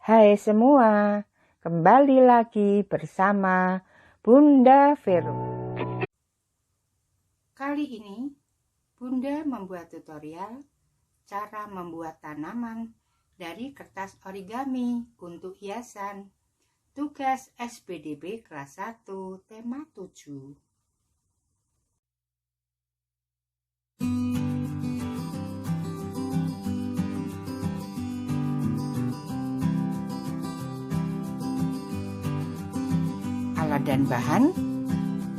Hai semua, kembali lagi bersama Bunda Vero. Kali ini Bunda membuat tutorial cara membuat tanaman dari kertas origami untuk hiasan. Tugas SPDB kelas 1 tema 7. Alat dan bahan: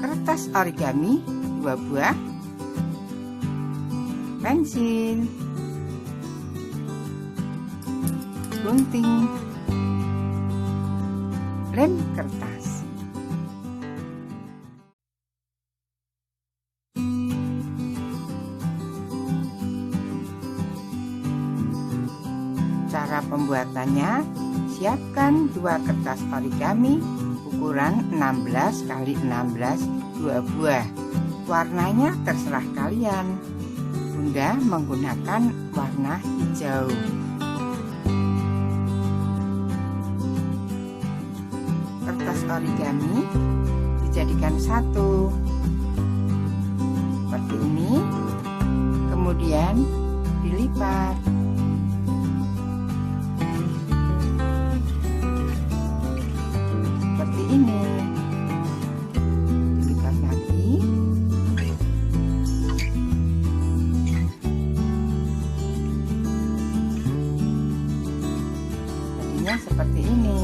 kertas origami 2 buah, pensil, gunting, lem kertas. Cara pembuatannya: siapkan 2 kertas origami ukuran 16 x 16 2 buah. Warnanya terserah kalian. Bunda menggunakan warna hijau. Kertas origami dijadikan satu seperti ini, kemudian dilipat. Seperti ini, dilipat lagi. Jadinya seperti ini.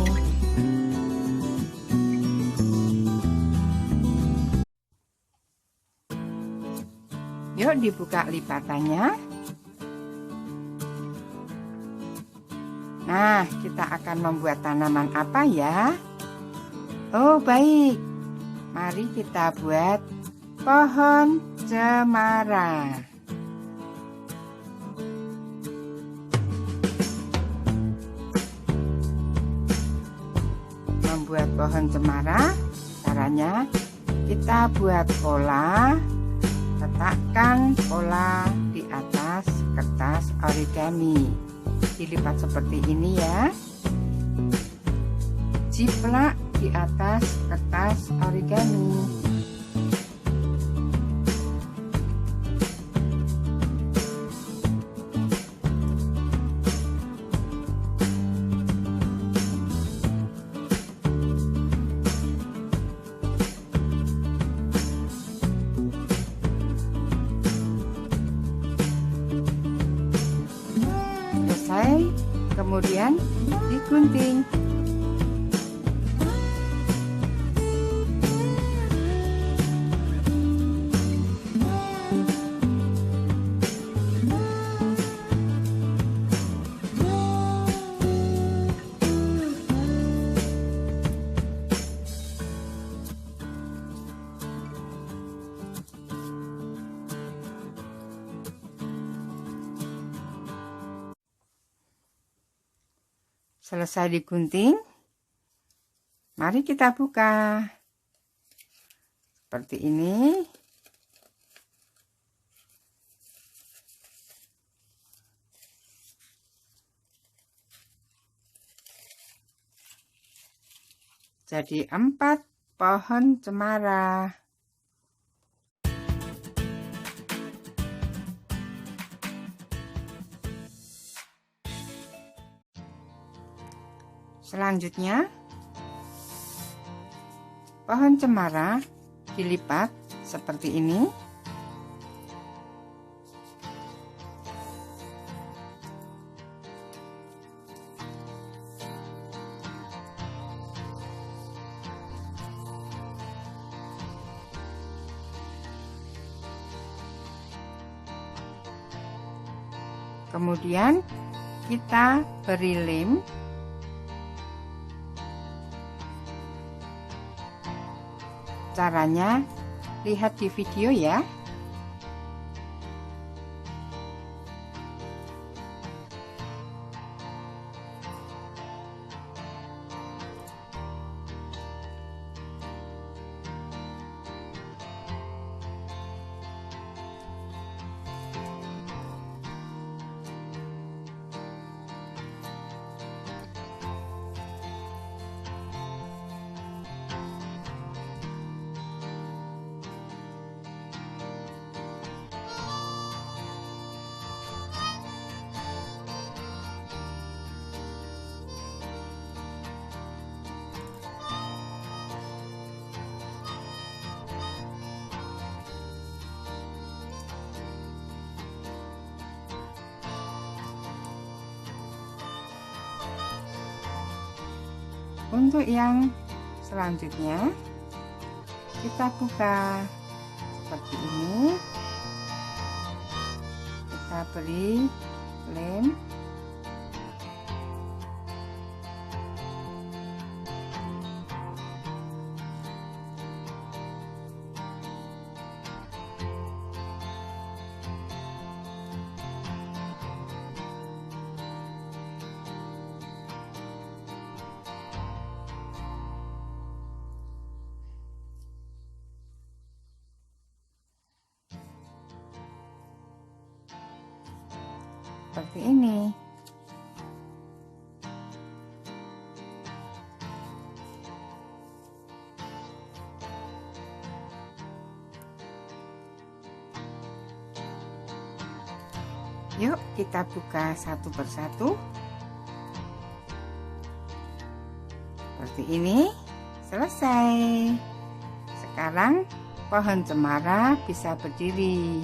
Yuk dibuka lipatannya. Nah, kita akan membuat tanaman apa ya? Oh baik, mari kita buat pohon cemara. Membuat pohon cemara, caranya kita buat pola, letakkan pola di atas kertas origami, dilipat seperti ini ya. Jiplak di atas kertas origami. Selesai, kemudian digunting. Selesai digunting, mari kita buka. Seperti ini. Jadi 4 pohon cemara. Selanjutnya, pohon cemara dilipat seperti ini. Kemudian kita beri lem. Caranya lihat di video ya. Untuk yang selanjutnya kita buka seperti ini, kita beri lem. Seperti ini. Yuk kita buka satu persatu. Seperti ini. Selesai. Sekarang pohon cemara bisa berdiri.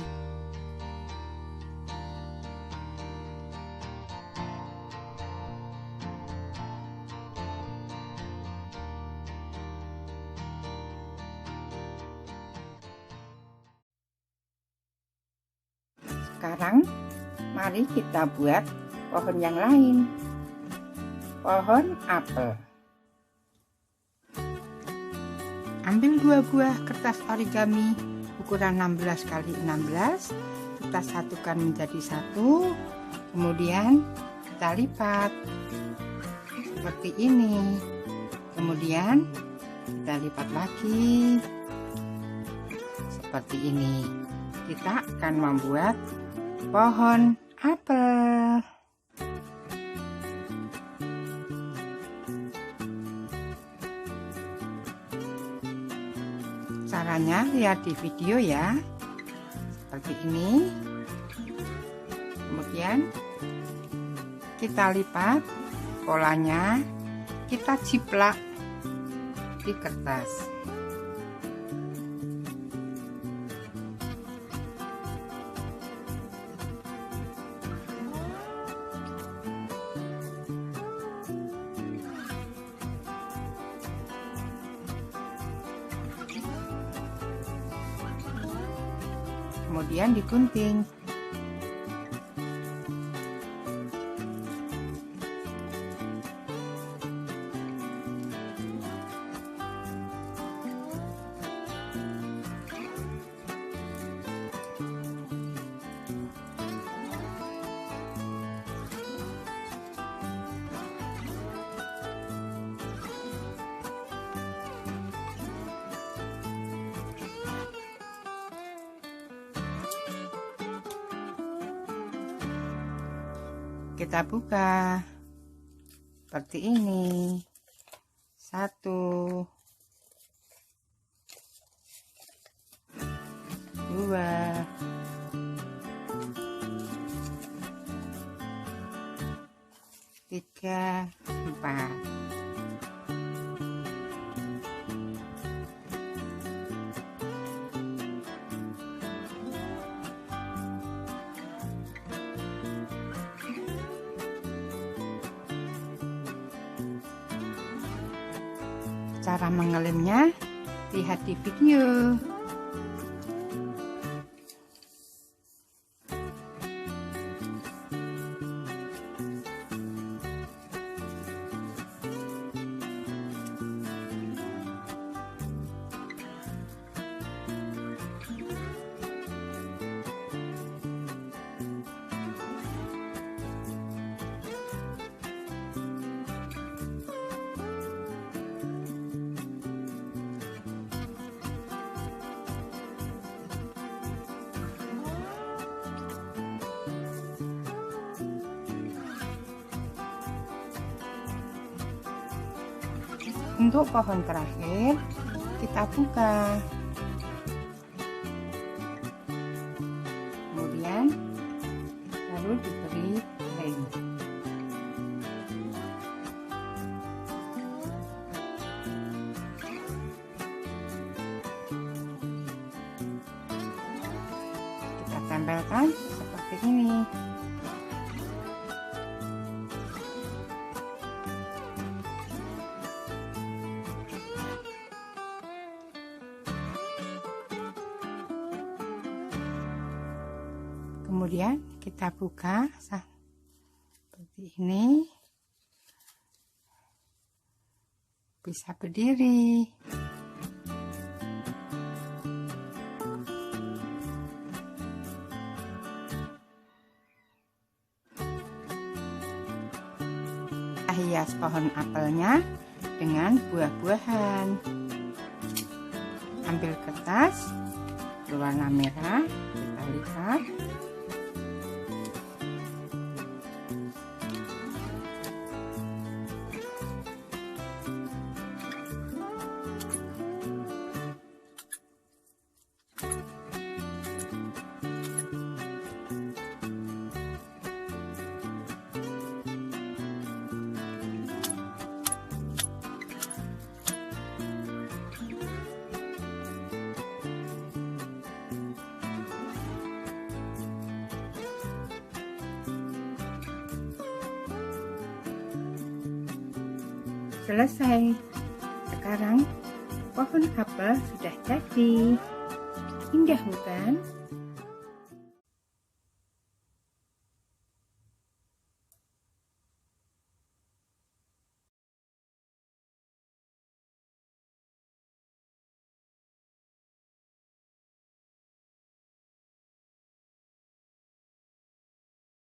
Sekarang mari kita buat pohon yang lain. Pohon apel. Ambil 2 buah kertas origami ukuran 16 x 16. Kita satukan menjadi satu. Kemudian kita lipat seperti ini. Kemudian kita lipat lagi seperti ini. Kita akan membuat pohon apel. Caranya lihat di video ya. Seperti ini. Kemudian kita lipat polanya, kita jiplak di kertas. Kemudian digunting. Kita buka seperti ini. 1, 2, 3, 4. Cara mengelemnya lihat di video. Untuk pohon terakhir kita buka, kemudian baru diberi lem. Kita tempelkan seperti ini. Kemudian kita buka seperti ini, bisa berdiri. Hias pohon apelnya dengan buah-buahan. Ambil kertas berwarna merah, kita lihat. Selesai. Sekarang pohon apel sudah jadi. Indah bukan?